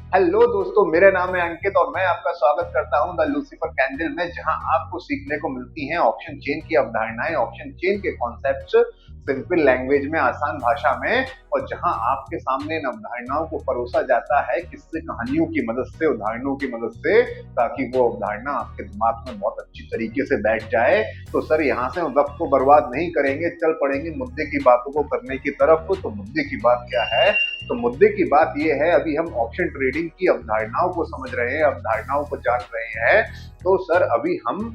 Hello दोस्तों, मेरा नाम है अंकित और मैं आपका स्वागत करता हूं द लूसीफर कैंडल में, जहां आपको सीखने को मिलती हैं ऑप्शन चेन की अवधारणाएं, ऑप्शन चेन के कॉन्सेप्ट्स सिंपल लैंग्वेज में, आसान भाषा में, और जहां आपके सामने इन अवधारणाओं को परोसा जाता है किस्से कहानियों की मदद से, उदाहरणों की मदद से, ताकि वो अवधारणा आपके दिमाग में बहुत अच्छी तरीके से बैठ जाए। तो सर, यहाँ से हम वक्त को बर्बाद नहीं करेंगे, चल पड़ेंगे मुद्दे की बातों को करने की तरफ। तो मुद्दे की बात क्या है? तो मुद्दे की बात यह है, अभी हम ऑप्शन ट्रेडिंग की अवधारणाओं को समझ रहे हैं, अवधारणाओं को जान रहे हैं। तो सर, अभी हम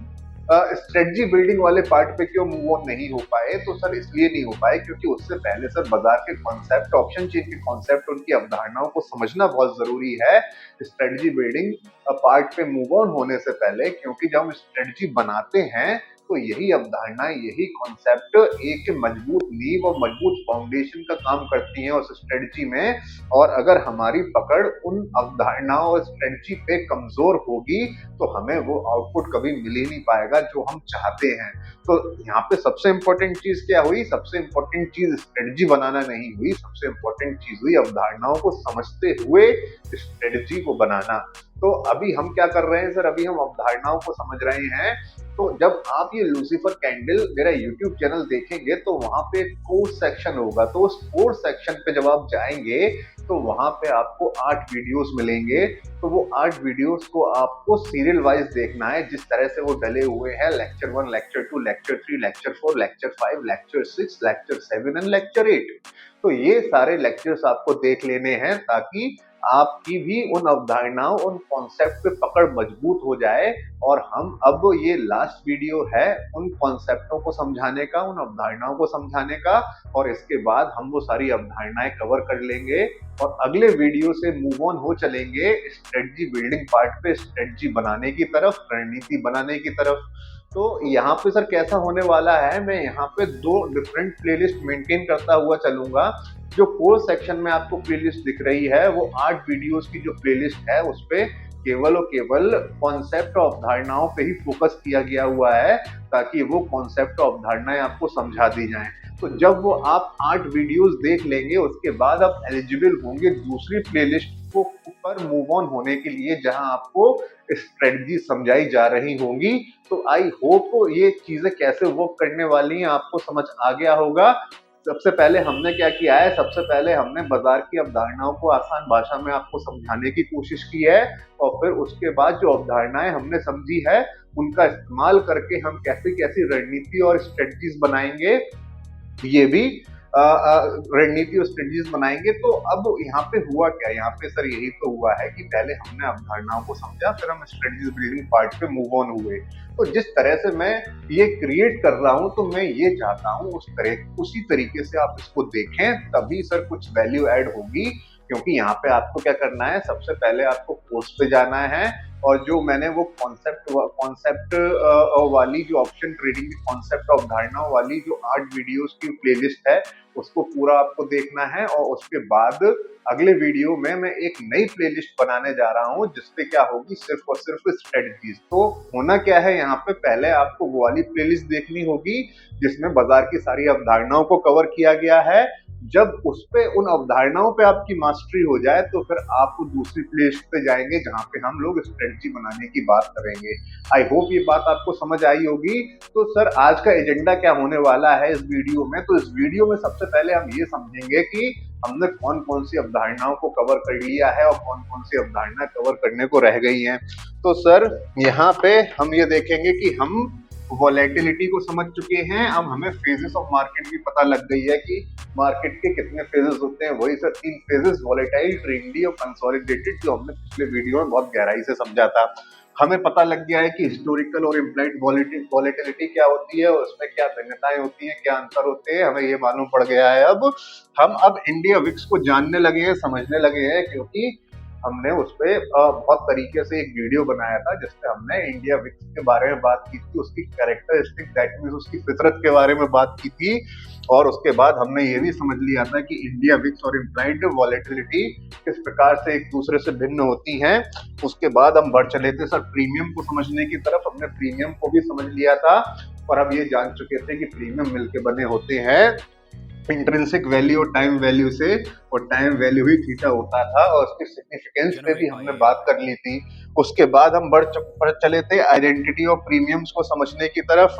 स्ट्रेटजी बिल्डिंग वाले पार्ट पे क्यों मूव ऑन नहीं हो पाए? तो सर, इसलिए नहीं हो पाए क्योंकि उससे पहले सर बाजार के कॉन्सेप्ट, ऑप्शन चेन के कॉन्सेप्ट, उनकी अवधारणाओं को समझना बहुत जरूरी है स्ट्रेटजी बिल्डिंग पार्ट पे मूव ऑन होने से पहले। क्योंकि जब हम स्ट्रेटजी बनाते हैं तो यही अवधारणाएं, यही कॉन्सेप्ट एक मजबूत नींव और मजबूत फाउंडेशन का काम करती हैं उस स्ट्रेटजी में। और अगर हमारी पकड़ उन अवधारणाओं और स्ट्रेटजी पे कमजोर होगी तो हमें वो आउटपुट कभी मिल ही नहीं पाएगा जो हम चाहते हैं। तो यहाँ पे सबसे इंपॉर्टेंट चीज क्या हुई? सबसे इंपॉर्टेंट चीज स्ट्रेटजी बनाना नहीं हुई, सबसे इंपॉर्टेंट चीज हुई अवधारणाओं को समझते हुए स्ट्रेटजी को बनाना। तो अभी हम क्या कर रहे हैं सर? अभी हम अवधारणाओं को समझ रहे हैं। तो जब आप ये लूसीफर कैंडल मेरा यूट्यूब चैनल देखेंगे तो वहां पे कोर्स सेक्शन होगा। तो उस कोर्स सेक्शन पे जब आप जाएंगे तो वहां पे आपको 8 वीडियोस मिलेंगे। तो वो 8 वीडियोस को आपको सीरियल वाइज देखना है, जिस तरह से वो डले हुए हैं, lecture 1, lecture 2, lecture 3, lecture 4, lecture 5, lecture 6, lecture 7 and lecture 8। तो ये सारे लेक्चर्स आपको देख लेने हैं ताकि आपकी भी उन अवधारणाओं, उन कॉन्सेप्ट पे पकड़ मजबूत हो जाए। और हम अब ये लास्ट वीडियो है उन कॉन्सेप्टों को समझाने का, उन अवधारणाओं को समझाने का, और इसके बाद हम वो सारी अवधारणाएं कवर कर लेंगे और अगले वीडियो से मूव ऑन हो चलेंगे स्ट्रेटजी बिल्डिंग पार्ट पे, स्ट्रेटजी बनाने की तरफ, रणनीति बनाने की तरफ। तो यहाँ पे सर कैसा होने वाला है, मैं यहाँ पे 2 डिफरेंट प्लेलिस्ट मेंटेन करता हुआ चलूंगा। जो कोर्स सेक्शन में आपको प्लेलिस्ट दिख रही है वो 8 वीडियोस की जो प्लेलिस्ट है उस पे केवल और केवल कॉन्सेप्ट और अवधारणाओं पे ही फोकस किया गया हुआ है, ताकि वो कॉन्सेप्ट और अवधारणाएं आपको समझा दी जाएं। तो जब वो आप 8 वीडियोस देख लेंगे उसके बाद आप एलिजिबल होंगे दूसरी प्लेलिस्ट को पर मूव ऑन होने के लिए, जहां आपको स्ट्रेटजी समझाई जा रही होंगी। तो आई होप ये चीजें कैसे वर्क करने वाली हैं आपको समझ आ गया होगा। सबसे पहले हमने क्या किया है? सबसे पहले हमने बाजार की अवधारणाओं को आसान भाषा में आपको समझाने की कोशिश की है, और फिर उसके बाद जो अवधारणाएं हमने समझी है उनका इस्तेमाल करके हम कैसी कैसी रणनीति और स्ट्रेटजीज बनाएंगे, ये भी रणनीति और स्ट्रेटजीज बनाएंगे। तो अब यहाँ पे हुआ क्या? यहाँ पे सर यही तो हुआ है कि पहले हमने अवधारणाओं को समझा, फिर हम स्ट्रेटजीज बिल्डिंग पार्ट पे मूव ऑन हुए। तो जिस तरह से मैं ये क्रिएट कर रहा हूँ तो मैं ये चाहता हूँ उसी तरीके से आप इसको देखें, तभी सर कुछ वैल्यू ऐड होगी। क्योंकि यहाँ पे आपको क्या करना है? सबसे पहले आपको कोर्स पे जाना है, और जो मैंने वो कॉन्सेप्ट वाली जो ऑप्शन ट्रेडिंग की कॉन्सेप्ट अवधारणाओं वाली जो 8 वीडियोस की प्लेलिस्ट है उसको पूरा आपको देखना है। और उसके बाद अगले वीडियो में मैं एक नई प्लेलिस्ट बनाने जा रहा हूँ जिसपे क्या होगी? सिर्फ और सिर्फ स्ट्रेटजीज। तो होना क्या है यहाँ पे? पहले आपको वो वाली प्लेलिस्ट देखनी होगी जिसमें बाजार की सारी अवधारणाओं को कवर किया गया है। जब उस पे उन अवधारणाओं पे आपकी मास्टरी हो जाए तो फिर आप दूसरी प्लेलिस्ट पे जाएंगे जहां पे हम लोग स्ट्रेटजी बनाने की बात करेंगे। आई होप ये बात आपको समझ आई होगी। तो सर, आज का एजेंडा क्या होने वाला है इस वीडियो में? तो इस वीडियो में सबसे पहले हम ये समझेंगे कि हमने कौन कौन सी अवधारणाओं को कवर कर लिया है और कौन कौन सी अवधारणा कवर करने को रह गई हैं। तो सर, यहाँ पे हम ये देखेंगे कि हम वॉलेटिलिटी को समझ चुके हैं। अब हमें फेजेस ऑफ मार्केट भी पता लग गई है कि मार्केट के कितने फेजेस होते हैं। वही सर 3 फेजेस, वॉलेटाइल, ट्रेंडी और कंसोलिडेटेड, जो हमने पिछले वीडियो में बहुत गहराई से समझा था। हमें पता लग गया है कि हिस्टोरिकल और इम्प्लाइड वॉलेटिलिटी क्या होती है, उसमें क्या भिन्नताएं होती हैं, क्या अंतर होते हैं, हमें ये मालूम पड़ गया है। अब इंडिया विक्स को जानने लगे हैं, समझने लगे हैं, क्योंकि हमने उस पर बहुत तरीके से एक वीडियो बनाया था जिसपे हमने इंडिया विक्स के बारे में बात की थी, उसकी कैरेक्टरिस्टिक, दैट मींस उसकी फितरत के बारे में बात की थी। और उसके बाद हमने ये भी समझ लिया था कि इंडिया विक्स और इम्प्लाइड वॉलेटिलिटी किस प्रकार से एक दूसरे से भिन्न होती हैं। उसके बाद हम बढ़ चले थे सर प्रीमियम को समझने की तरफ। हमने प्रीमियम को भी समझ लिया था और अब ये जान चुके थे कि प्रीमियम मिलके बने होते हैं इंट्रिंसिक वैल्यू और टाइम वैल्यू से, और टाइम वैल्यू ही थीटा होता था, और उसकी सिग्निफिकेंस पे भी हमने बात कर ली थी। उसके बाद हम बढ़ चले थे आइडेंटिटी ऑफ प्रीमियम्स को समझने की तरफ,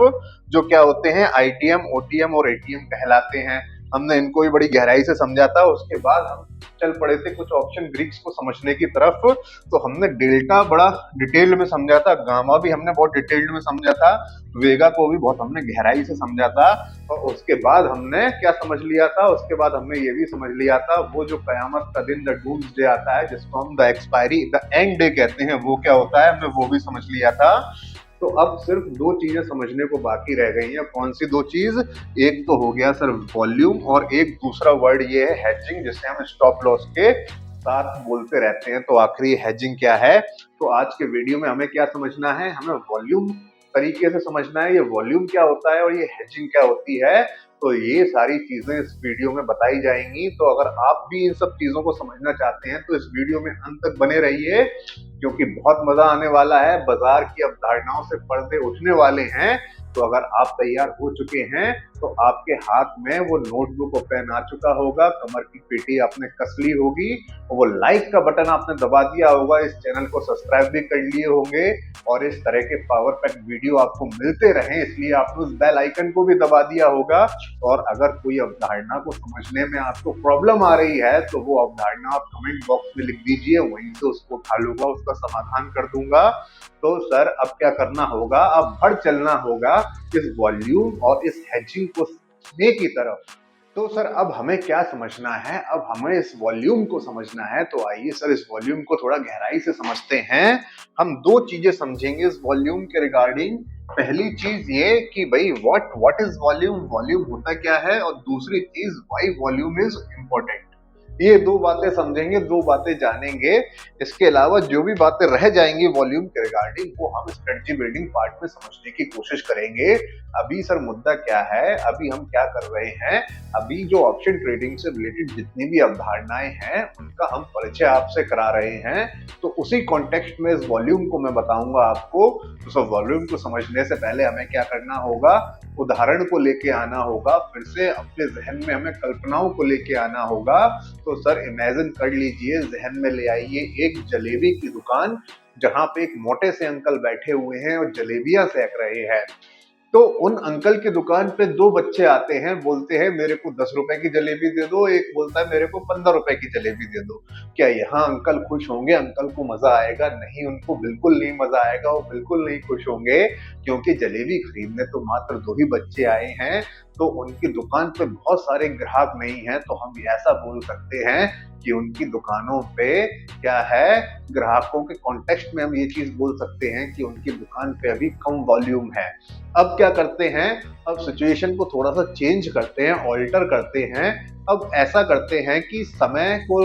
जो क्या होते हैं आईटीएम, ओटीएम और एटीएम कहलाते हैं। हमने इनको भी बड़ी गहराई से समझा था। उसके बाद हम चल पड़े थे कुछ ऑप्शन ग्रीक्स को समझने की तरफ। तो हमने डेल्टा बड़ा डिटेल में समझा था, गामा भी हमने बहुत डिटेल्ड में समझा था, वेगा को भी बहुत हमने गहराई से समझा था। और उसके बाद हमने क्या समझ लिया था, उसके बाद हमने ये भी समझ लिया था वो जो कयामत का दिन, द डूम्सडे आता है, जिसको हम the expiry, the end day कहते हैं, वो क्या होता है हमने वो भी समझ लिया था। तो अब सिर्फ दो चीजें समझने को बाकी रह गई हैं। कौन सी दो चीज? एक तो हो गया सर वॉल्यूम, और एक दूसरा वर्ड ये है हेजिंग, जिसे हम स्टॉप लॉस के साथ बोलते रहते हैं। तो आखिरी हेजिंग क्या है? तो आज के वीडियो में हमें क्या समझना है? हमें वॉल्यूम तरीके से समझना है, ये वॉल्यूम क्या होता है और ये हेजिंग क्या होती है। तो ये सारी चीजें इस वीडियो में बताई जाएंगी। तो अगर आप भी इन सब चीजों को समझना चाहते हैं तो इस वीडियो में अंत तक बने रहिए, क्योंकि बहुत मजा आने वाला है। बाजार की अवधारणाओं से पर्दे उठने वाले हैं। तो अगर आप तैयार हो चुके हैं तो आपके हाथ में वो नोटबुक और पेन आ चुका होगा, कमर की पेटी आपने कस ली होगी, और वो लाइक का बटन आपने दबा दिया होगा, इस चैनल को सब्सक्राइब भी कर लिए होंगे, और इस तरह के पावर पैक वीडियो आपको मिलते रहे इसलिए आपने उस बेल आइकन को भी दबा दिया होगा। और अगर कोई अवधारणा को समझने में आपको प्रॉब्लम आ रही है तो वो अवधारणा आप कमेंट बॉक्स में लिख दीजिए, वहीं से उसको उठा लूंगा, उसका समाधान कर दूंगा। तो सर अब क्या करना होगा? अब बढ़ चलना होगा इस वॉल्यूम और इस हेजिंग को समझने की तरफ। तो सर अब हमें क्या समझना है? अब हमें इस वॉल्यूम को समझना है। तो आइए सर इस वॉल्यूम को थोड़ा गहराई से समझते हैं। हम दो चीजें समझेंगे इस वॉल्यूम के रिगार्डिंग। पहली चीज ये कि भाई व्हाट इज वॉल्यूम, वॉल्यूम होता क्या है, और दूसरी चीज व्हाई वॉल्यूम इज इंपॉर्टेंट। ये दो बातें समझेंगे, दो बातें जानेंगे। इसके अलावा जो भी बातें रह जाएंगी वॉल्यूम के रिगार्डिंग वो हम स्ट्रेटजी बिल्डिंग पार्ट में समझने की कोशिश करेंगे। अभी सर मुद्दा क्या है, अभी हम क्या कर रहे हैं? अभी जो ऑप्शन ट्रेडिंग से रिलेटेड जितनी भी अवधारणाएं हैं उनका हम परिचय आपसे करा रहे हैं। तो उसी कॉन्टेक्स्ट में इस वॉल्यूम को मैं बताऊंगा आपको। तो सर वॉल्यूम को समझने से पहले हमें क्या करना होगा? उदाहरण को लेके आना होगा, फिर से अपने जहन में हमें कल्पनाओं को लेके आना होगा। तो सर इमेजिन कर लीजिए, जहन में ले आइए एक जलेबी की दुकान, जहां पे एक मोटे से अंकल बैठे हुए हैं और जलेबियां सेक रहे हैं। तो उन अंकल की दुकान पे दो बच्चे आते हैं, बोलते हैं मेरे को 10 रुपए की जलेबी दे दो, एक बोलता है मेरे को 15 रुपए की जलेबी दे दो। क्या यहाँ अंकल खुश होंगे? अंकल को मजा आएगा? नहीं, उनको बिल्कुल नहीं मजा आएगा, वो बिल्कुल नहीं खुश होंगे, क्योंकि जलेबी खरीदने तो मात्र दो ही बच्चे आए हैं। तो उनकी दुकान पे बहुत सारे ग्राहक नहीं है। तो हम ऐसा बोल सकते हैं कि उनकी दुकानों पे क्या है, ग्राहकों के कॉन्टेक्स्ट में हम ये चीज बोल सकते हैं कि उनकी दुकान पे अभी कम वॉल्यूम है। अब क्या करते हैं? अब सिचुएशन को थोड़ा सा चेंज करते हैं, ऑल्टर करते हैं। अब ऐसा करते हैं कि समय को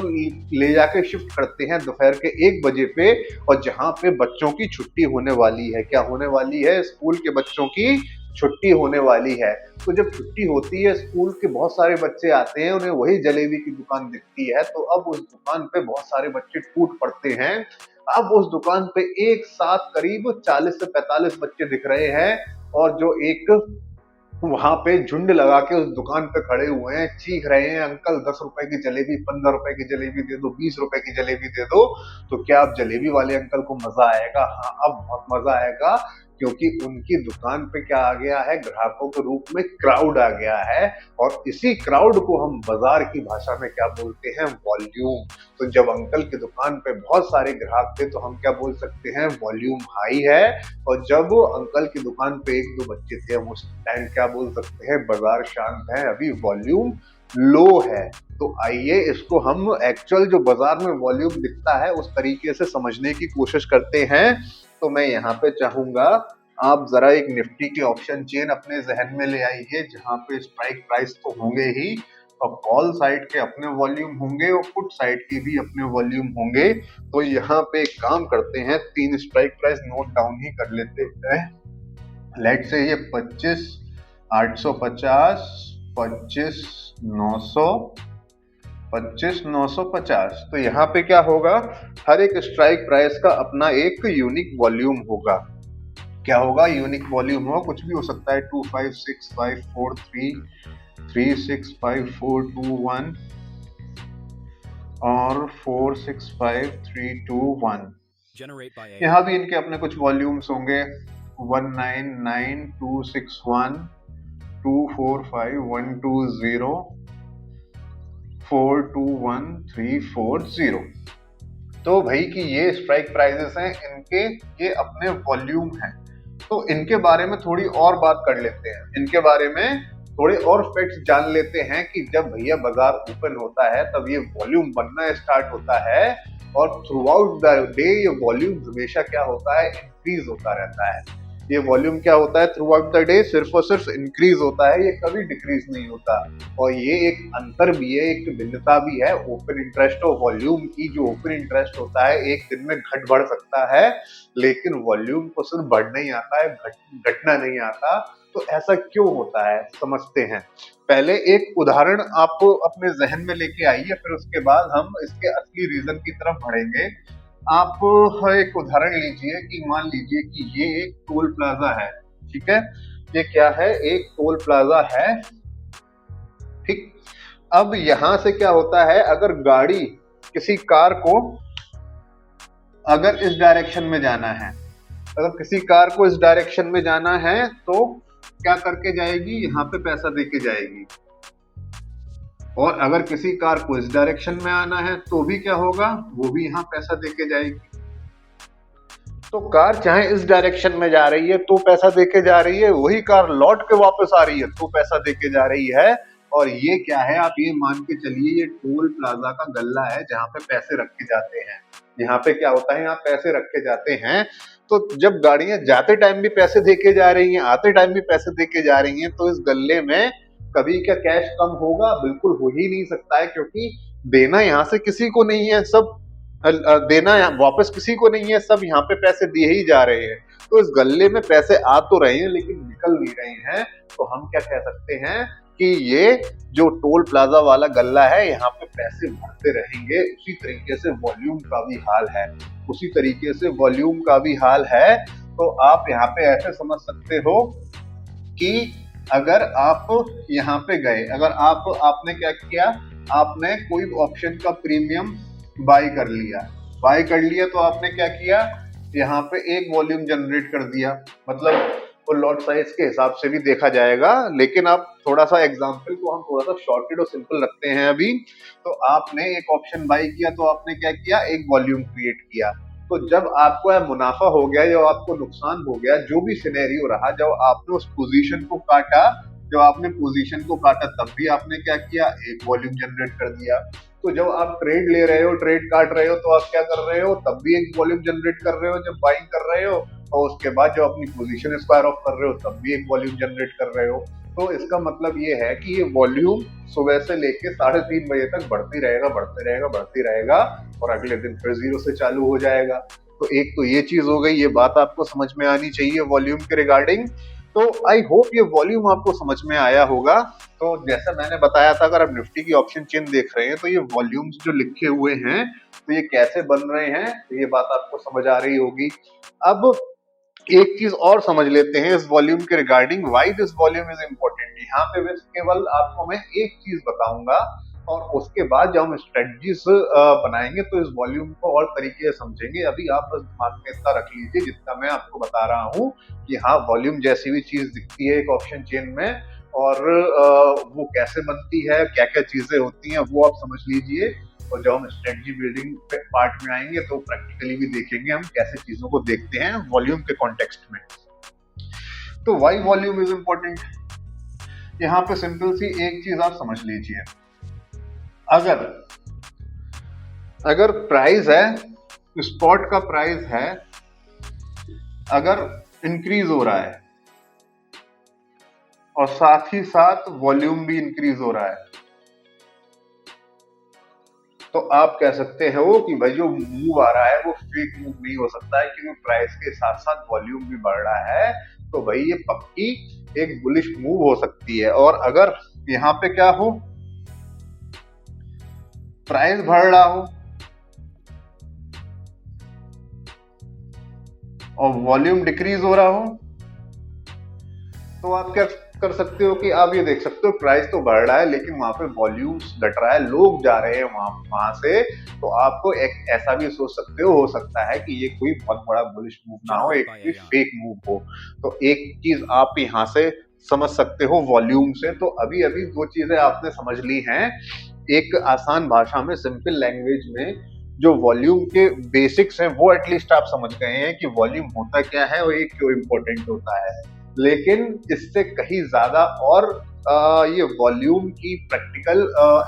ले जाके शिफ्ट करते हैं दोपहर के 1 बजे पे, और जहां पे बच्चों की छुट्टी होने वाली है। क्या होने वाली है? स्कूल के बच्चों की छुट्टी होने वाली है। तो जब छुट्टी होती है, स्कूल के बहुत सारे बच्चे आते हैं, उन्हें वही जलेबी की दुकान दिखती है। तो अब उस दुकान पे बहुत सारे बच्चे टूट पड़ते हैं। अब उस दुकान पे एक साथ करीब 40 से 45 बच्चे दिख रहे हैं, और जो एक वहां पे झुंड लगा के उस दुकान पे खड़े हुए हैं, चीख रहे हैं अंकल 10 रुपए की जलेबी, 15 रुपए की जलेबी दे दो, 20 रुपए की जलेबी दे दो। तो क्या अब जलेबी वाले अंकल को मजा आएगा? हाँ, अब बहुत मजा आएगा, क्योंकि उनकी दुकान पे क्या आ गया है? ग्राहकों के रूप में क्राउड आ गया है। और इसी क्राउड को हम बाजार की भाषा में क्या बोलते हैं? वॉल्यूम। तो जब अंकल की दुकान पे बहुत सारे ग्राहक थे तो हम क्या बोल सकते हैं? वॉल्यूम हाई है। और जब अंकल की दुकान पे एक दो बच्चे थे हम उस टाइम क्या बोल सकते हैं? बाजार शांत है, अभी वॉल्यूम लो है। तो आइए इसको हम एक्चुअल जो बाजार में वॉल्यूम दिखता है उस तरीके से समझने की कोशिश करते हैं। तो मैं यहाँ पे चाहूंगा आप जरा एक निफ्टी के ऑप्शन चेन अपने जहन में ले आइए, जहां पे स्ट्राइक प्राइस तो होंगे ही, और कॉल साइड के अपने वॉल्यूम होंगे, और पुट साइड के भी अपने वॉल्यूम होंगे। तो यहाँ पे एक काम करते हैं, 3 स्ट्राइक प्राइस नोट डाउन ही कर लेते हैं। लेट से ये 25,850, 25,900, 25,950। तो यहाँ पे क्या होगा? हर एक स्ट्राइक प्राइस का अपना एक यूनिक वॉल्यूम होगा। क्या होगा? यूनिक वॉल्यूम होगा, कुछ भी हो सकता है, 256543 365421 और 465321। यहाँ भी इनके अपने कुछ वॉल्यूम्स होंगे 199261 245120 421340। तो भाई कि ये स्ट्राइक प्राइजेस हैं इनके, ये अपने वॉल्यूम हैं। तो इनके बारे में थोड़ी और बात कर लेते हैं, इनके बारे में थोड़े और फैक्ट्स जान लेते हैं कि जब भैया बाजार ओपन होता है तब ये वॉल्यूम बनना स्टार्ट होता है और थ्रू आउट द डे ये वॉल्यूम हमेशा क्या होता है, इंक्रीज होता रहता है। ये वॉल्यूम क्या होता है थ्रू आउट द डे, सिर्फ और सिर्फ इंक्रीज होता है, ये कभी डिक्रीज नहीं होता। और ये एक अंतर भी है, एक भिन्नता भी है ओपन इंटरेस्ट और वॉल्यूम की। जो ओपन इंटरेस्ट होता है एक दिन में घट बढ़ सकता है, लेकिन वॉल्यूम को सिर्फ बढ़ना ही आता है, घटना नहीं आता। तो ऐसा क्यों होता है समझते हैं। पहले एक उदाहरण आप अपने जहन में लेके आइए, फिर उसके बाद हम इसके असली रीजन की तरफ बढ़ेंगे। आप एक उदाहरण लीजिए कि मान लीजिए कि ये एक टोल प्लाजा है, ठीक है। ये क्या है, एक टोल प्लाजा है, ठीक। अब यहां से क्या होता है, अगर गाड़ी किसी कार को अगर इस डायरेक्शन में जाना है, अगर किसी कार को इस डायरेक्शन में जाना है तो क्या करके जाएगी, यहाँ पे पैसा देके जाएगी। और अगर किसी कार को इस डायरेक्शन में आना है तो भी क्या होगा, वो भी यहाँ पैसा देके जाएगी। तो कार चाहे इस डायरेक्शन में जा रही है तो पैसा देके जा रही है, वही कार लौट के वापस आ रही है तो पैसा देके जा रही है। और ये क्या है, आप ये मान के चलिए ये टोल प्लाजा का गल्ला है जहाँ पे पैसे रखे जाते हैं। यहाँ पे क्या होता है, यहाँ पैसे रखे जाते हैं। तो जब गाड़ियां जाते टाइम भी पैसे देके जा रही हैं, आते टाइम भी पैसे देके जा रही हैं, तो इस गल्ले में कभी क्या कैश कम होगा, बिल्कुल हो ही नहीं सकता है, क्योंकि देना यहाँ से किसी को नहीं है, सब देना वापस किसी को नहीं है, सब यहाँ पे पैसे दिए ही जा रहे हैं। तो इस गल्ले में पैसे आ तो रहे हैं लेकिन निकल नहीं रहे हैं। तो हम क्या कह सकते हैं कि ये जो टोल प्लाजा वाला गल्ला है यहाँ पे पैसे भरते रहेंगे। उसी तरीके से वॉल्यूम का भी हाल है, उसी तरीके से वॉल्यूम का भी हाल है। तो आप यहाँ पे ऐसे समझ सकते हो कि अगर आप यहाँ पे गए, अगर आपने क्या किया, आपने कोई ऑप्शन का प्रीमियम बाय कर लिया, तो आपने क्या किया, यहाँ पे एक वॉल्यूम जनरेट कर दिया। मतलब वो लॉट साइज के हिसाब से भी देखा जाएगा, लेकिन आप थोड़ा सा एग्जांपल को हम थोड़ा सा शॉर्टेड और सिंपल रखते हैं अभी। तो आपने एक ऑप्शन बाय किया तो आपने क्या किया, एक वॉल्यूम क्रिएट किया। तो जब आपको मुनाफा हो गया या आपको नुकसान हो गया, जो भी सिनेरियो रहा, जब आपने उस पोजीशन को काटा, तब भी आपने क्या किया, एक वॉल्यूम जनरेट कर दिया। तो जब आप ट्रेड ले रहे हो, ट्रेड काट रहे हो, तो आप क्या कर रहे हो, तब भी एक वॉल्यूम जनरेट कर रहे हो जब बाइंग कर रहे हो। और उसके बाद जब अपनी पोजीशन स्क्वायर ऑफ कर रहे हो तब भी एक वॉल्यूम जनरेट कर रहे हो। तो इसका मतलब ये है कि ये वॉल्यूम सुबह से लेके 3:30 बजे तक बढ़ती रहेगा और अगले दिन फिर जीरो से चालू हो जाएगा। तो एक तो ये चीज हो गई, ये बात आपको समझ में आनी चाहिए वॉल्यूम के रिगार्डिंग। तो आई होप ये वॉल्यूम आपको समझ में आया होगा। तो जैसा मैंने बताया था, अगर आप निफ्टी की ऑप्शन चेन देख रहे हैं तो ये वॉल्यूम्स जो लिखे हुए हैं तो ये कैसे बन रहे हैं, तो ये बात आपको समझ आ रही होगी। अब एक चीज और समझ लेते हैं इस वॉल्यूम के regarding, why this volume is important. यहाँ पे बस केवल आपको मैं एक चीज बताऊंगा और उसके बाद जब हम स्ट्रेटजीज बनाएंगे तो इस वॉल्यूम को और तरीके से समझेंगे। अभी आप बस दिमाग में इतना रख लीजिए जितना मैं आपको बता रहा हूँ कि हाँ, वॉल्यूम जैसी भी चीज दिखती है एक ऑप्शन चेन में और वो कैसे बनती है, क्या क्या चीजें होती हैं, वो आप समझ लीजिए। और जब हम स्ट्रेटजी बिल्डिंग पार्ट में आएंगे तो प्रैक्टिकली भी देखेंगे हम कैसे चीजों को देखते हैं वॉल्यूम के कॉन्टेक्स्ट में। तो व्हाई वॉल्यूम इज इम्पोर्टेंट, यहाँ पे सिंपल सी एक चीज आप समझ लीजिए। अगर प्राइस है, स्पॉट का प्राइस है, अगर इंक्रीज हो रहा है और साथ ही साथ वॉल्यूम भी इंक्रीज हो रहा है, तो आप कह सकते हो कि भाई जो मूव आ रहा है वो फेक मूव नहीं हो सकता है, क्योंकि प्राइस के साथ साथ वॉल्यूम भी बढ़ रहा है। तो भाई ये पक्की एक बुलिश मूव हो सकती है। और अगर यहाँ पे क्या हो, प्राइस बढ़ रहा हो और वॉल्यूम डिक्रीज हो रहा हो, तो आप क्या कर सकते हो कि आप ये देख सकते हो प्राइस तो बढ़ रहा है लेकिन वहां पे वॉल्यूम्स घट रहा है, लोग जा रहे हैं वहां वहां से। तो आपको एक ऐसा भी सोच सकते हो सकता है कि ये कोई बहुत बड़ा बुलिश मूव ना हो, एक कोई फेक मूव हो। तो एक चीज आप यहाँ से समझ सकते हो वॉल्यूम से। तो अभी अभी दो चीजें आपने समझ ली हैं, एक आसान भाषा में, सिंपल लैंग्वेज में जो वॉल्यूम के बेसिक्स हैं वो एटलीस्ट आप समझ गए हैं कि वॉल्यूम होता क्या है और ये क्यों इंपॉर्टेंट होता है। लेकिन इससे कहीं ज्यादा और ये वॉल्यूम की प्रैक्टिकल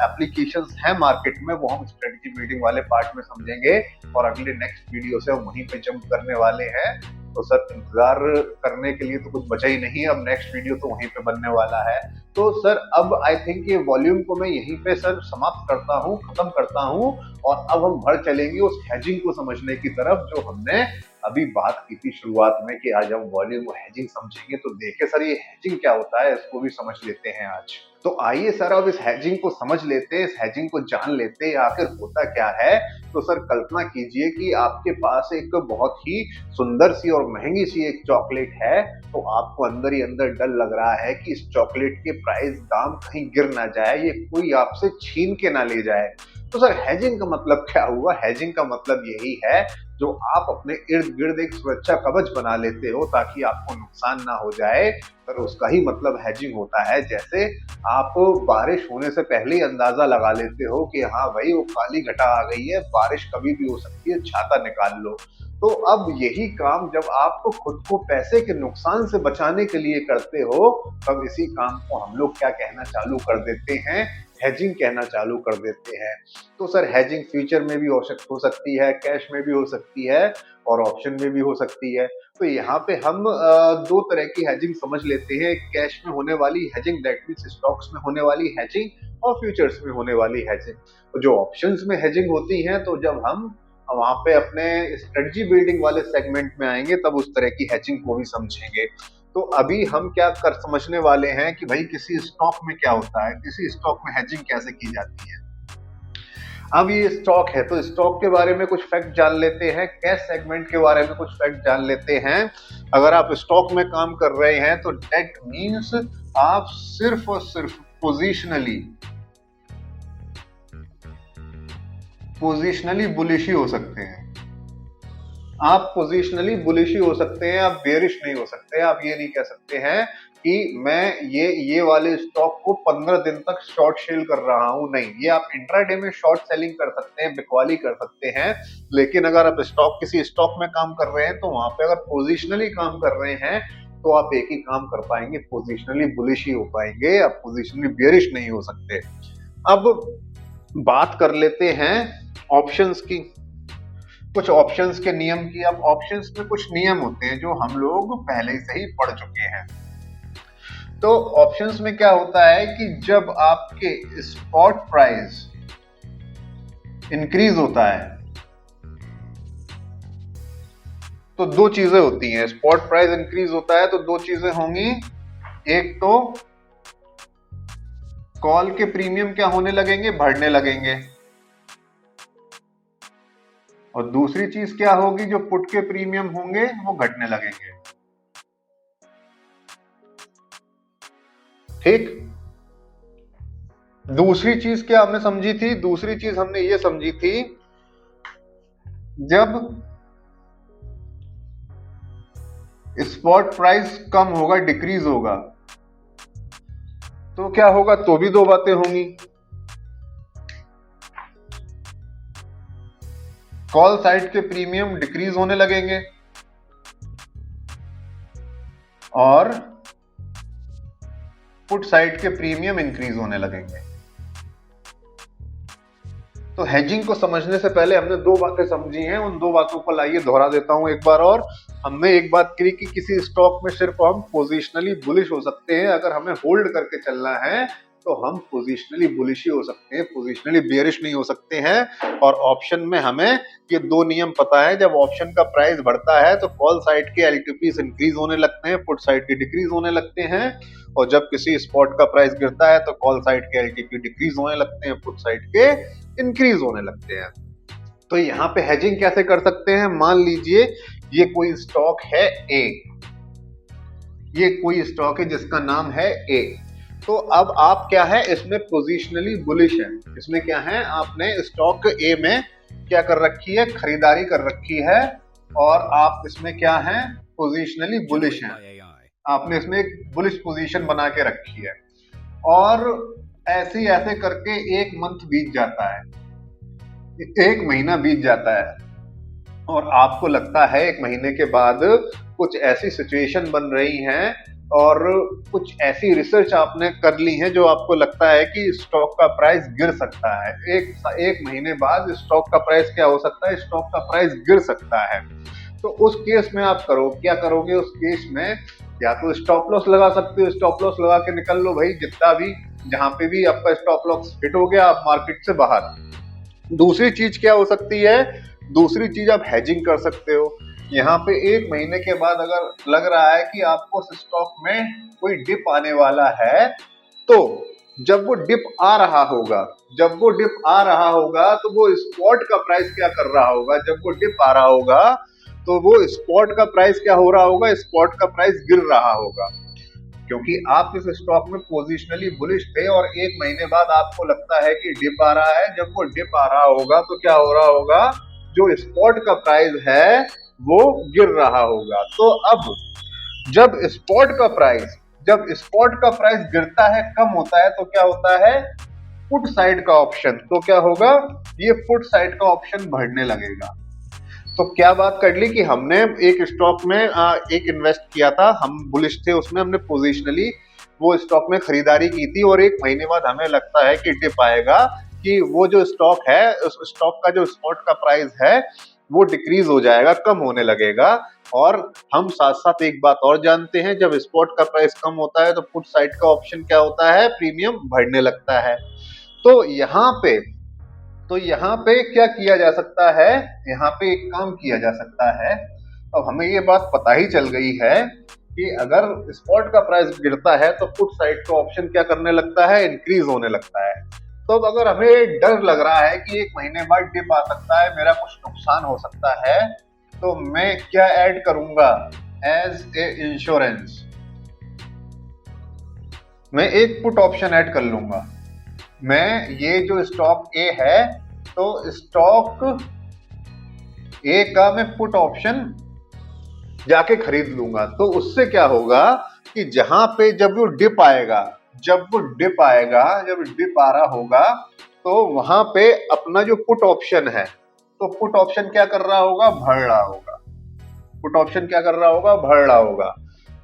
एप्लीकेशंस हैं मार्केट में, वो हम स्ट्रेटजी बिल्डिंग वाले पार्ट में समझेंगे और अगले नेक्स्ट वीडियो से हम वहीं पे जंप करने वाले हैं। तो सर इंतजार करने के लिए तो कुछ बचा ही नहीं, अब नेक्स्ट वीडियो तो वहीं पे बनने वाला है। तो सर अब आई थिंक ये वॉल्यूम को मैं यहीं पे सर समाप्त करता हूँ, खत्म करता हूँ, और अब हम बढ़ चलेंगे उस हेजिंग को समझने की तरफ जो हमने अभी बात की थी शुरुआत में कि आज हम वॉल्यूम और हेजिंग समझेंगे। तो देखिए सर ये हेजिंग क्या होता है इसको भी समझ लेते हैं आज। तो आइए सर अब इस हेजिंग को समझ लेते हैं, इस हेजिंग को जान लेते हैं आखिर होता क्या है। तो सर कल्पना कीजिए कि आपके पास एक बहुत ही सुंदर सी और महंगी सी एक चॉकलेट है। तो आपको अंदर ही अंदर डर लग रहा है कि इस चॉकलेट के प्राइस दाम कहीं गिर ना जाए, ये कोई आपसे छीन के ना ले जाए। तो सर हेजिंग का मतलब क्या हुआ? हेजिंग का मतलब यही है जो आप अपने इर्द गिर्द एक सुरक्षा कवच बना लेते हो ताकि आपको नुकसान ना हो जाए। पर उसका ही मतलब हेजिंग होता है। जैसे आप बारिश होने से पहले ही अंदाजा लगा लेते हो कि हाँ भाई वो काली घटा आ गई है, बारिश कभी भी हो सकती है, छाता निकाल लो। तो अब यही काम जब आप खुद को पैसे के नुकसान से बचाने के लिए करते हो, तब इसी काम को हम लोग क्या कहना चालू कर देते हैं? हेजिंग कहना चालू कर देते हैं। तो सर हेजिंग फ्यूचर में भी हो सकती है, कैश में भी हो सकती है और ऑप्शन में भी हो सकती है। तो यहाँ पे हम दो तरह की हेजिंग समझ लेते हैं, कैश में होने वाली हेजिंग दैट मींस स्टॉक्स में होने वाली हेजिंग और फ्यूचर्स में होने वाली हेजिंग। तो जो ऑप्शंस में हेजिंग होती है, तो जब हम वहां पे अपने स्ट्रेटजी बिल्डिंग वाले सेगमेंट में आएंगे तब उस तरह की हेजिंग को भी समझेंगे। तो अभी हम क्या कर समझने वाले हैं कि भाई किसी स्टॉक में क्या होता है, किसी स्टॉक में हेजिंग कैसे की जाती है। अब ये स्टॉक है तो स्टॉक के बारे में कुछ फैक्ट जान लेते हैं, कैश सेगमेंट के बारे में कुछ फैक्ट जान लेते हैं। अगर आप स्टॉक में काम कर रहे हैं तो दैट मीन्स आप सिर्फ और सिर्फ पोजिशनली बुलिश ही हो सकते हैं। आप पोजिशनली बुलिश ही हो सकते हैं, आप बेरिश नहीं हो सकते। आप ये नहीं कह सकते हैं कि मैं ये वाले स्टॉक को 15 दिन तक शॉर्ट सेल कर रहा हूं, नहीं। ये आप इंट्राडे में शॉर्ट सेलिंग कर सकते हैं, बिकवाली कर सकते हैं। लेकिन अगर आप किसी स्टॉक में काम कर रहे हैं तो वहां पे अगर पोजिशनली काम कर रहे हैं तो आप एक ही काम कर पाएंगे, पोजिशनली बुलिश ही हो पाएंगे, आप पोजिशनली बेरिश नहीं हो सकते। अब बात कर लेते हैं ऑप्शंस की, कुछ ऑप्शंस के नियम की। अब ऑप्शंस में कुछ नियम होते हैं जो हम लोग पहले से ही पढ़ चुके हैं। तो ऑप्शंस में क्या होता है कि जब आपके स्पॉट प्राइस इंक्रीज होता है तो दो चीजें होती हैं। स्पॉट प्राइस इंक्रीज होता है तो दो चीजें होंगी, एक तो कॉल के प्रीमियम क्या होने लगेंगे, बढ़ने लगेंगे, और दूसरी चीज क्या होगी, जो पुट के प्रीमियम होंगे वो घटने लगेंगे। ठीक। दूसरी चीज क्या हमने समझी थी? दूसरी चीज हमने ये समझी थी जब स्पॉट प्राइस कम होगा, डिक्रीज होगा, तो क्या होगा? तो भी दो बातें होंगी, कॉल साइड के प्रीमियम डिक्रीज होने लगेंगे और पुट साइड के प्रीमियम इंक्रीज होने लगेंगे। तो हेजिंग को समझने से पहले हमने दो बातें समझी हैं, उन दो बातों को लाइए दोहरा देता हूं एक बार और। हमने एक बात करी कि किसी स्टॉक में सिर्फ हम पोजिशनली बुलिश हो सकते हैं, अगर हमें होल्ड करके चलना है तो हम पोजिशनली बुलिश ही हो सकते हैं, पोजिशनली बेयरिश नहीं हो सकते हैं। और ऑप्शन में हमें ये दो नियम पता है, जब ऑप्शन का प्राइस बढ़ता है तो कॉल साइड के एलटीपीज इंक्रीज होने लगते हैं, पुट साइड के डिक्रीज होने लगते हैं, और जब किसी स्पॉट का प्राइस गिरता है तो कॉल साइड के एलटीपी डिक्रीज होने लगते हैं, पुट साइड के इंक्रीज होने लगते हैं। तो यहाँ पे हेजिंग कैसे कर सकते हैं? मान लीजिए ये कोई स्टॉक है ए, ये कोई स्टॉक है जिसका नाम है ए। तो अब आप क्या है इसमें पोजिशनली बुलिश है, इसमें क्या है आपने स्टॉक ए में क्या कर रखी है, खरीदारी कर रखी है और आप इसमें क्या है पोजिशनली बुलिश हैं, आपने इसमें एक बुलिश पोजीशन बना के रखी है। और ऐसे ऐसे करके एक मंथ बीत जाता है, एक महीना बीत जाता है और आपको लगता है एक महीने के बाद कुछ ऐसी सिचुएशन बन रही हैं और कुछ ऐसी रिसर्च आपने कर ली है जो आपको लगता है कि स्टॉक का प्राइस गिर सकता है। एक महीने बाद स्टॉक का प्राइस क्या हो सकता है, स्टॉक का प्राइस गिर सकता है। तो उस केस में आप क्या करोगे उस केस में, या तो स्टॉप लॉस लगा सकते हो, स्टॉप लॉस लगा के निकल लो भाई, जितना भी जहां पे भी आपका स्टॉप लॉस हिट हो गया आप मार्केट से बाहर। दूसरी चीज क्या हो सकती है, दूसरी चीज आप हेजिंग कर सकते हो। यहाँ पे एक महीने के बाद अगर लग रहा है कि आपको स्टॉक में कोई डिप आने वाला है, तो जब वो डिप आ रहा होगा, जब वो डिप आ रहा होगा तो वो स्पॉट का प्राइस क्या कर रहा होगा, जब वो डिप आ रहा होगा तो वो स्पॉट का प्राइस क्या हो रहा होगा, स्पॉट का प्राइस गिर रहा होगा। क्योंकि आप इस स्टॉक में पोजिशनली बुलिश थे और एक महीने बाद आपको लगता है कि डिप आ रहा है, जब वो डिप आ रहा होगा तो क्या हो रहा होगा, जो स्पॉट का प्राइस है वो गिर रहा होगा। तो अब जब स्पॉट का प्राइस गिरता है, कम होता है, तो क्या होता है, पुट साइड का ऑप्शन, तो क्या होगा, ये पुट साइड का ऑप्शन बढ़ने लगेगा। तो क्या बात कर ली कि हमने एक स्टॉक में एक इन्वेस्ट किया था, हम बुलिश थे उसमें, हमने पोजिशनली वो स्टॉक में खरीदारी की थी और एक महीने बाद हमें लगता है कि डिप आएगा, कि वो जो स्टॉक है उस स्टॉक का जो स्पॉट का प्राइस है वो डिक्रीज हो जाएगा, कम होने लगेगा। और हम साथ साथ एक बात और जानते हैं, जब स्पॉट का प्राइस कम होता है तो पुट साइड का ऑप्शन क्या होता है, प्रीमियम बढ़ने लगता है। तो यहाँ पे क्या किया जा सकता है, यहाँ पे एक काम किया जा सकता है। अब हमें ये बात पता ही चल गई है कि अगर स्पॉट का प्राइस गिरता है तो पुट साइड का ऑप्शन क्या करने लगता है, इंक्रीज होने लगता है। तो अब अगर हमें डर लग रहा है कि एक महीने बाद डिप आ सकता है, मेरा कुछ नुकसान हो सकता है, तो मैं क्या ऐड करूंगा एज ए इंश्योरेंस, मैं एक पुट ऑप्शन ऐड कर लूंगा। मैं ये जो स्टॉक ए है, तो स्टॉक ए का मैं पुट ऑप्शन जाके खरीद लूंगा। तो उससे क्या होगा कि जहां पे जब वो डिप आएगा, जब डिप आ रहा होगा, तो वहां पे अपना जो पुट ऑप्शन है, तो पुट ऑप्शन क्या कर रहा होगा, बढ़ रहा होगा, पुट ऑप्शन क्या कर रहा होगा, बढ़ रहा होगा।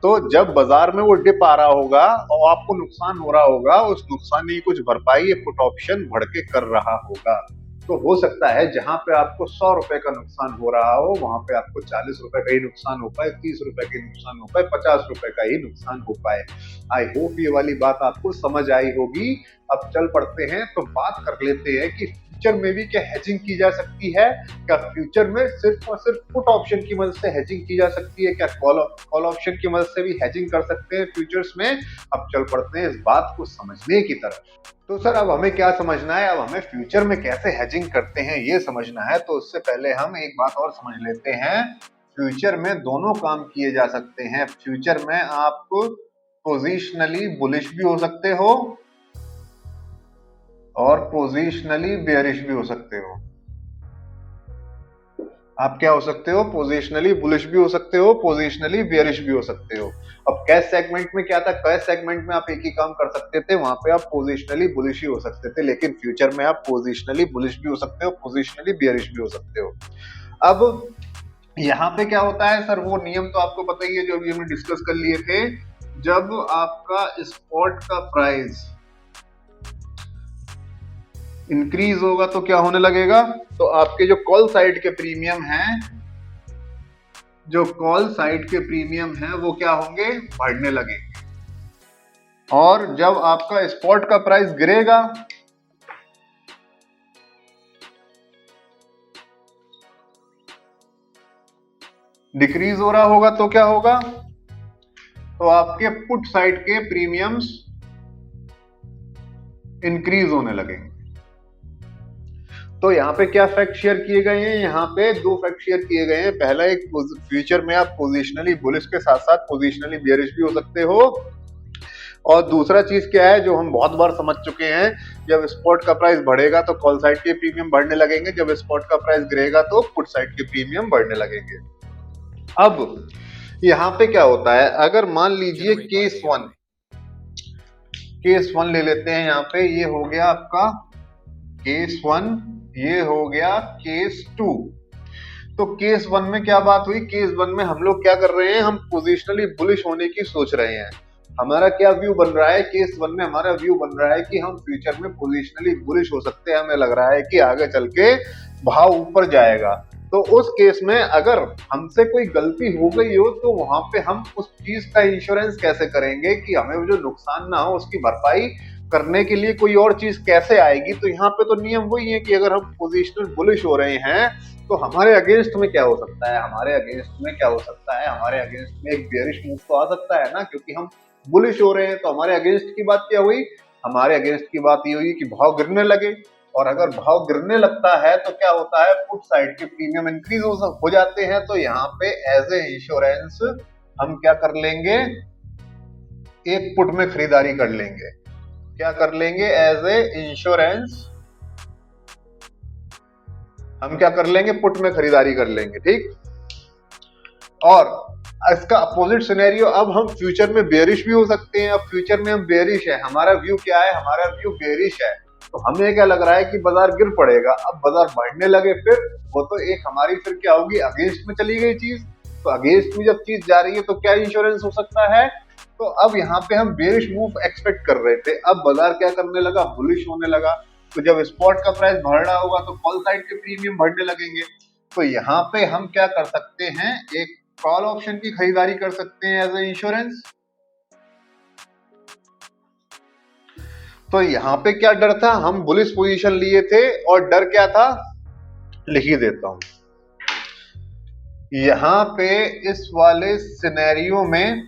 तो जब बाजार में वो डिप आ रहा होगा और आपको नुकसान हो रहा होगा, उस नुकसान की कुछ भरपाई ये पुट ऑप्शन बढ़ के कर रहा होगा। तो हो सकता है जहां पे आपको 100 रुपए का नुकसान हो रहा हो, वहां पे आपको 40 रुपए का ही नुकसान हो पाए, 30 रुपए का नुकसान हो पाए, 50 रुपए का ही नुकसान हो पाए। आई होप ये वाली बात आपको समझ आई होगी। अब चल पड़ते हैं तो बात कर लेते हैं कि फ्यूचर में भी क्या हेजिंग की जा सकती है, क्या फ्यूचर में सिर्फ और सिर्फ पुट ऑप्शन की मदद से हेजिंग की जा सकती है, क्या कॉल ऑप्शन की मदद से भी हेजिंग कर सकते हैं फ्यूचर्स में। अब चल पड़ते हैं इस बात को समझने की तरफ। तो सर अब हमें क्या समझना है, अब हमें फ्यूचर में कैसे हेजिंग करते हैं ये समझना है। तो उससे पहले हम एक बात और समझ लेते हैं, फ्यूचर में दोनों काम किए जा सकते हैं। फ्यूचर में आप पोजिशनली बुलिश भी हो सकते हो और पोजिशनली बेयरिश भी हो सकते हो। आप क्या हो सकते हो, पोजिशनली बुलिश भी हो सकते हो, पोजिशनली बेयरिश भी हो सकते हो। अब कैश सेगमेंट में क्या था, कैश सेगमेंट में आप एक ही काम कर सकते थे, वहां पे आप पोजिशनली बुलिश ही हो सकते थे, लेकिन फ्यूचर में आप पोजिशनली बुलिश भी हो सकते हो, पोजिशनली बेयरिश भी हो सकते हो। अब यहाँ पे क्या होता है सर, वो नियम तो आपको पता ही है जो अभी हमने डिस्कस कर लिए थे। जब आपका स्पॉट का प्राइस इंक्रीज होगा तो क्या होने लगेगा, तो आपके जो कॉल साइड के प्रीमियम हैं, जो कॉल साइड के प्रीमियम हैं वो क्या होंगे, बढ़ने लगेंगे। और जब आपका स्पॉट का प्राइस गिरेगा, डिक्रीज हो रहा होगा, तो क्या होगा, तो आपके पुट साइड के प्रीमियम्स इंक्रीज होने लगेंगे। तो यहाँ पे क्या फैक्ट शेयर किए गए हैं, यहाँ पे दो फैक्ट शेयर किए गए हैं। पहला, एक फ्यूचर में आप पोजिशनली बुलिश के साथ साथ पोजिशनली बेयरिश भी हो सकते हो। और दूसरा चीज क्या है जो हम बहुत बार समझ चुके हैं, जब स्पॉट का प्राइस बढ़ेगा तो कॉल साइड के प्रीमियम बढ़ने लगेंगे, जब स्पॉट का प्राइस गिरेगा तो पुट साइड के प्रीमियम बढ़ने लगेंगे। अब यहाँ पे क्या होता है, अगर मान लीजिए केस वन ले लेते हैं, यहाँ पे ये हो गया आपका केस वन, ये हो गया केस टू। तो केस वन में क्या बात हुई, केस वन में हम लोग क्या कर रहे हैं, हम पोजिशनली बुलिश होने की सोच रहे हैं। हमारा क्या व्यू बन रहा है, केस वन में हमारा व्यू बन रहा है कि हम फ्यूचर में पोजिशनली बुलिश हो सकते हैं, हमें लग रहा है कि आगे चल के भाव ऊपर जाएगा। तो उस केस में अगर हमसे कोई गलती हो गई हो तो वहां पे हम उस चीज का इंश्योरेंस कैसे करेंगे कि हमें जो नुकसान ना हो उसकी भरपाई करने के लिए कोई और चीज कैसे आएगी। तो यहाँ पे तो नियम वही है कि अगर हम पोजिशनल बुलिश हो रहे हैं तो हमारे अगेंस्ट में क्या हो सकता है, हमारे अगेंस्ट में क्या हो सकता है, हमारे अगेंस्ट में एक बेयरिश मूव तो आ सकता है ना, क्योंकि हम बुलिश हो रहे हैं। तो हमारे अगेंस्ट की बात क्या हुई, हमारे अगेंस्ट की बात ये हुई कि भाव गिरने लगे, और अगर भाव गिरने लगता है तो क्या होता है, पुट साइड के प्रीमियम इंक्रीज हो जाते हैं। तो यहाँ पे एज ए इंश्योरेंस हम क्या कर लेंगे, एक पुट में खरीदारी कर लेंगे। क्या कर लेंगे, एज ए इंश्योरेंस हम क्या कर लेंगे, पुट में खरीदारी कर लेंगे। ठीक, और इसका अपोजिट सिनेरियो, अब हम फ्यूचर में बेयरिश भी हो सकते हैं। अब फ्यूचर में हम बेयरिश है, हमारा व्यू क्या है, हमारा व्यू बेयरिश है, तो हमें क्या लग रहा है कि बाजार गिर पड़ेगा। अब बाजार बढ़ने लगे, फिर वो तो एक हमारी फिर क्या होगी, अगेंस्ट में चली गई चीज। तो अगेंस्ट में जब चीज जा रही है तो क्या इंश्योरेंस हो सकता है। तो अब यहाँ पे हम बेयरिश मूव एक्सपेक्ट कर रहे थे, अब बाजार क्या करने लगा, बुलिश होने लगा। तो जब स्पॉट का प्राइस बढ़ रहा होगा तो कॉल साइड के प्रीमियम बढ़ने लगेंगे। तो यहाँ पे हम क्या कर सकते हैं, एक कॉल ऑप्शन की खरीदारी कर सकते हैं एज ए इंश्योरेंस। तो यहाँ पे क्या डर था, हम बुलिश पोजीशन लिए थे, और डर क्या था, लिख ही देता हूं। यहाँ पे इस वाले सिनेरियो में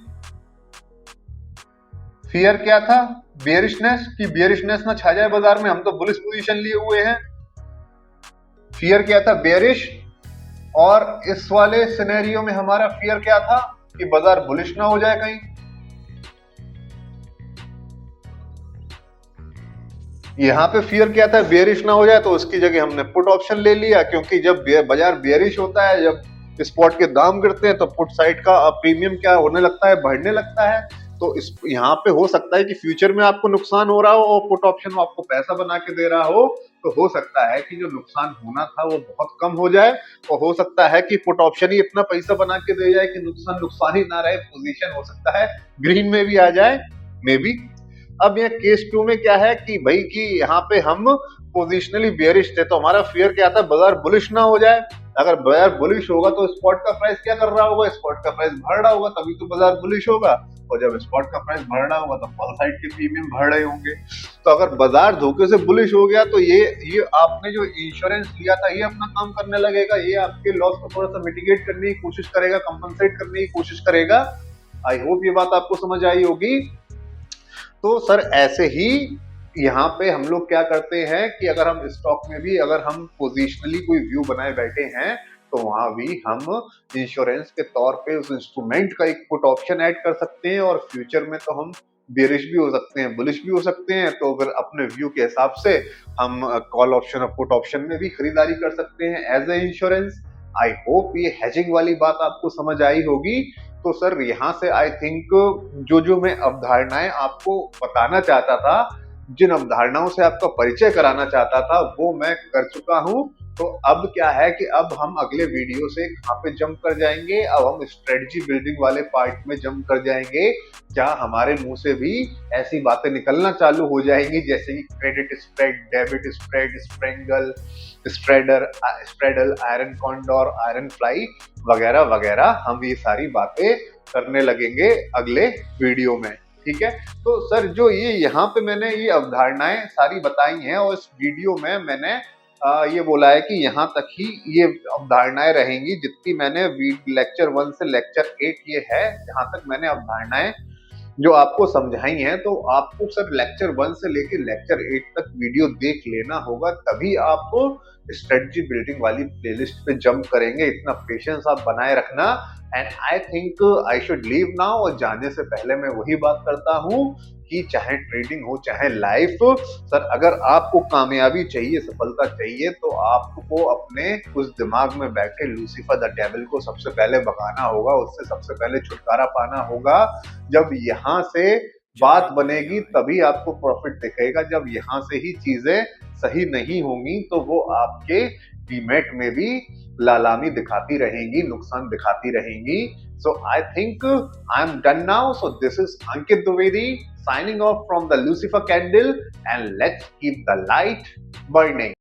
फियर क्या था, बेयरिशनेस, कि बेयरिशनेस ना छा जाए बाजार में, हम तो बुलिश पोजीशन लिए हुए हैं। फियर क्या था, बेयरिश। और इस वाले सिनेरियो में हमारा फियर क्या था कि बाजार बुलिश ना हो जाए कहीं। यहाँ पे फियर क्या था, बेयरिश ना हो जाए, तो उसकी जगह हमने पुट ऑप्शन ले लिया, क्योंकि जब बाजार बेयरिश होता है, जब स्पॉट के दाम गिरते हैं, तो पुट साइड का प्रीमियम क्या होने लगता है, बढ़ने लगता है। तो इस यहाँ पे हो सकता है कि फ्यूचर में आपको नुकसान हो रहा हो और पुट ऑप्शन आपको पैसा बना के दे रहा हो, तो हो सकता है कि जो नुकसान होना था वो बहुत कम हो जाए, और हो सकता है कि पुट ऑप्शन ही इतना पैसा बना के दे जाए कि नुकसान ही ना रहे, पोजीशन हो सकता है ग्रीन में भी आ जाए, मे बी। अब यह केस टू में क्या है कि भाई कि यहाँ पे हम पोजिशनली बेयरिश थे, तो हमारा फियर क्या था, बाजार बुलिश ना हो जाए। अगर बाजार बुलिश होगा तो स्पॉट का प्राइस क्या कर रहा होगा, स्पॉट का प्राइस बढ़ रहा होगा, तभी तो बाजार बुलिश होगा। और जब स्पॉट का प्राइस बढ़ रहा होगा तो कॉल साइड के प्रीमियम बढ़ रहे होंगे। तो अगर बाजार धोखे से बुलिश हो गया तो ये आपने जो इंश्योरेंस लिया था ये अपना काम करने लगेगा, ये आपके लॉस को थोड़ा सा मिटिगेट करने की कोशिश करेगा, कंपनसेट करने की कोशिश करेगा। आई होप ये बात आपको समझ आई होगी। तो सर ऐसे ही यहाँ पे हम लोग क्या करते हैं कि अगर हम स्टॉक में भी अगर हम पोजिशनली कोई व्यू बनाए बैठे हैं, तो वहां भी हम इंश्योरेंस के तौर पे उस इंस्ट्रूमेंट का एक पुट ऑप्शन ऐड कर सकते हैं, और फ्यूचर में तो हम बेरिश भी हो सकते हैं, बुलिश भी हो सकते हैं। तो अगर अपने व्यू के हिसाब से हम कॉल ऑप्शन और पुट ऑप्शन में भी खरीदारी कर सकते हैं as a insurance. I hope ये हेजिंग वाली बात आपको समझ आई होगी। तो सर यहाँ से आई थिंक जो मैं अवधारणाएं आपको बताना चाहता था, जिन अवधारणाओं से आपका परिचय कराना चाहता था, वो मैं कर चुका हूं। तो अब क्या है कि अब हम अगले वीडियो से कहाँ पे जंप कर जाएंगे, अब हम स्ट्रेटजी बिल्डिंग वाले पार्ट में जंप कर जाएंगे, जहां हमारे मुंह से भी ऐसी बातें निकलना चालू हो जाएंगी जैसे कि क्रेडिट स्प्रेड, डेबिट स्प्रेड, स्प्रेंगल, स्प्रेडल, आयरन कॉन्डोर, आयरन फ्लाई वगैरह वगैरह। हम ये सारी बातें करने लगेंगे अगले वीडियो में, ठीक है। तो सर जो ये यहाँ पे मैंने ये अवधारणाएं सारी बताई हैं, और इस वीडियो में मैंने ये बोला है कि यहाँ तक ही ये अवधारणाएं रहेंगी, जितनी मैंने लेक्चर 1 से लेक्चर 8 ये है, जहां तक मैंने अवधारणाएं जो आपको समझाई हैं। तो आपको सर लेक्चर 1 से लेकर लेक्चर 8 तक वीडियो देख लेना होगा, तभी आप स्ट्रेटजी बिल्डिंग वाली प्लेलिस्ट पे जंप करेंगे। इतना पेशेंस आप बनाए रखना। And I think I should leave now. और जाने से पहले मैं वही बात करता हूँ कि चाहे ट्रेडिंग हो चाहे लाइफ, सर अगर आपको कामयाबी चाहिए, सफलता चाहिए, तो आपको अपने उस दिमाग में बैठे लूसीफर द डेविल को सबसे पहले भगाना होगा, उससे सबसे पहले छुटकारा पाना होगा। जब यहाँ से बात बनेगी तभी आपको प्रॉफिट दिखेगा। जब यहाँ से ही चीजें सही नहीं होंगी तो वो आपके डीमेट में भी लालामी दिखाती रहेंगी, नुकसान दिखाती रहेंगी। So I think I'm done now. So this is Ankit Dwivedi signing off from the Lucifer Candle, and let's keep the light burning.